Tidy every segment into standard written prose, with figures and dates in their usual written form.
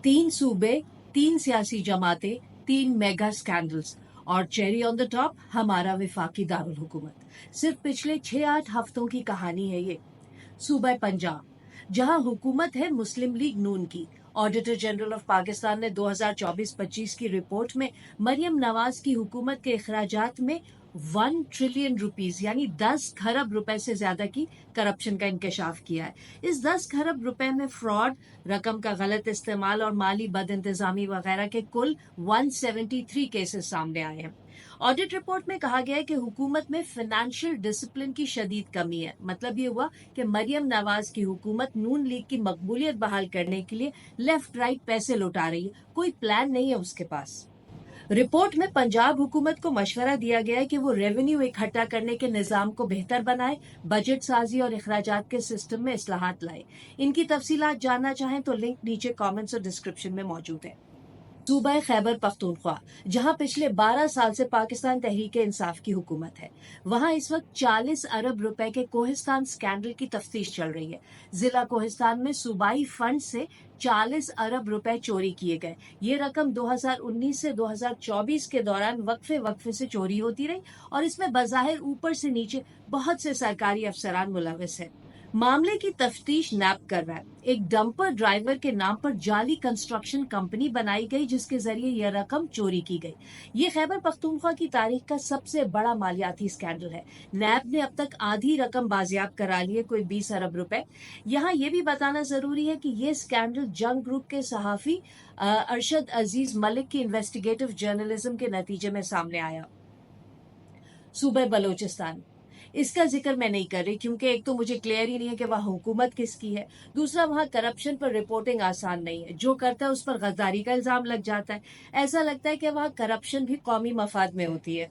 तीन सूबे, तीन सियासी जमातें, तीन मेगा स्कैंडल्स और चेरी ऑन द टॉप हमारा विफाकी दारुल हुकूमत। सिर्फ पिछले 6-8 हफ्तों की कहानी है ये। सूबा पंजाब, जहां हुकूमत है मुस्लिम लीग नून की। ऑडिटर जनरल ऑफ पाकिस्तान ने 2024-25 की रिपोर्ट में मरियम नवाज की हुकूमत के अखराजात में 1 ट्रिलियन रुपीस यानी 10 खरब रुपए से ज्यादा की करप्शन का इंकशाफ किया है। इस 10 खरब रुपए में फ्रॉड, रकम का गलत इस्तेमाल और माली बदइंतजामी वगैरह के कुल 173 केसेस सामने आए हैं। ऑडिट रिपोर्ट में कहा गया है कि हुकूमत में फाइनेंशियल डिसिप्लिन की शदीद कमी है। मतलब ये हुआ कि मरियम नवाज की हुकूमत नून लीग की मकबूलियत बहाल करने के लिए लेफ्ट राइट पैसे लौटा रही है, कोई प्लान नहीं है उसके पास। रिपोर्ट में पंजाब हुकूमत को मशवरा दिया गया है कि वो रेवेन्यू इकट्ठा करने के निज़ाम को बेहतर बनाए, बजट साजी और अखराजात के सिस्टम में इस्लाहात लाए। इनकी तफसीलात जानना चाहें तो लिंक नीचे कमेंट्स और डिस्क्रिप्शन में मौजूद है। सूबा खैबर पख्तूनख्वा, जहां पिछले 12 साल से पाकिस्तान तहरीक इंसाफ की हुकूमत है, वहां इस वक्त 40 अरब रुपए के कोहिस्तान स्कैंडल की तफ्तीश चल रही है। जिला कोहिस्तान में सूबाई फंड से 40 अरब रुपए चोरी किए गए। ये रकम 2019 से 2024 के दौरान वक्फे वक्फे से चोरी होती रही और इसमें बज़ाहिर ऊपर से नीचे बहुत से सरकारी अफसरान मुलविस हैं। मामले की तफ्तीश नैब कर रहा है। एक डंपर ड्राइवर के नाम पर जाली कंस्ट्रक्शन कंपनी बनाई गई जिसके जरिए यह रकम चोरी की गई। ये खैबर पख्तूनख्वा की तारीख का सबसे बड़ा मालियाती स्कैंडल है। नैब ने अब तक आधी रकम बाजियाब करा ली है, कोई 20 अरब रुपए। यहाँ ये भी बताना जरूरी है कि ये स्कैंडल जंग ग्रुप के सहाफी अरशद अजीज मलिक की इन्वेस्टिगेटिव जर्नलिज्म के नतीजे में सामने आया। सूबे बलोचिस्तान, इसका जिक्र मैं नहीं कर रही क्योंकि एक तो मुझे क्लियर ही नहीं है कि वहाँ हुकूमत किसकी है, दूसरा वहाँ करप्शन पर रिपोर्टिंग आसान नहीं है। जो करता है उस पर गद्दारी का इल्जाम लग जाता है। ऐसा लगता है कि वहाँ करप्शन भी कौमी मफाद में होती है।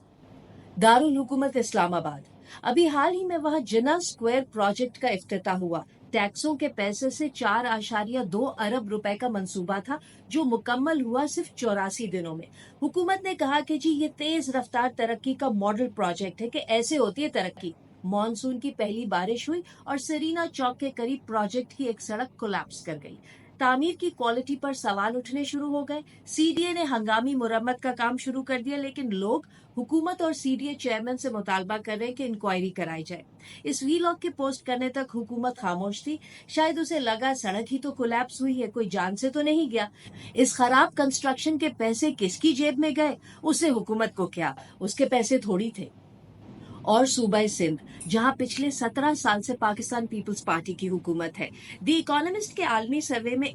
दारुल हुकूमत इस्लामाबाद, अभी हाल ही में वहाँ जिना स्क्वायर प्रोजेक्ट का इफ्तिताह हुआ। टैक्सों के पैसे से 4.2 अरब रुपए का मंसूबा था जो मुकम्मल हुआ सिर्फ 84 दिनों में। हुकूमत ने कहा कि जी ये तेज रफ्तार तरक्की का मॉडल प्रोजेक्ट है कि ऐसे होती है तरक्की। मॉनसून की पहली बारिश हुई और सरीना चौक के करीब प्रोजेक्ट की एक सड़क कोलैप्स कर गई। तामीर की क्वालिटी पर सवाल उठने शुरू हो गए। सीडीए ने हंगामी मुरम्मत का काम शुरू कर दिया, लेकिन लोग हुकूमत और सीडीए चेयरमैन से मुतालबा कर रहे हैं कि इंक्वायरी कराई जाए। इस वीलॉग के पोस्ट करने तक हुकूमत खामोश थी। शायद उसे लगा सड़क ही तो कोलैप्स हुई है, कोई जान से तो नहीं गया। इस खराब कंस्ट्रक्शन के पैसे किसकी जेब में गए, उससे हुकूमत को क्या, उसके पैसे थोड़ी थे। और सूबा सिंध, जहां पिछले 17 साल से पाकिस्तान पीपल्स पार्टी की हुकूमत है। द इकोनॉमिस्ट के आलमी सर्वे में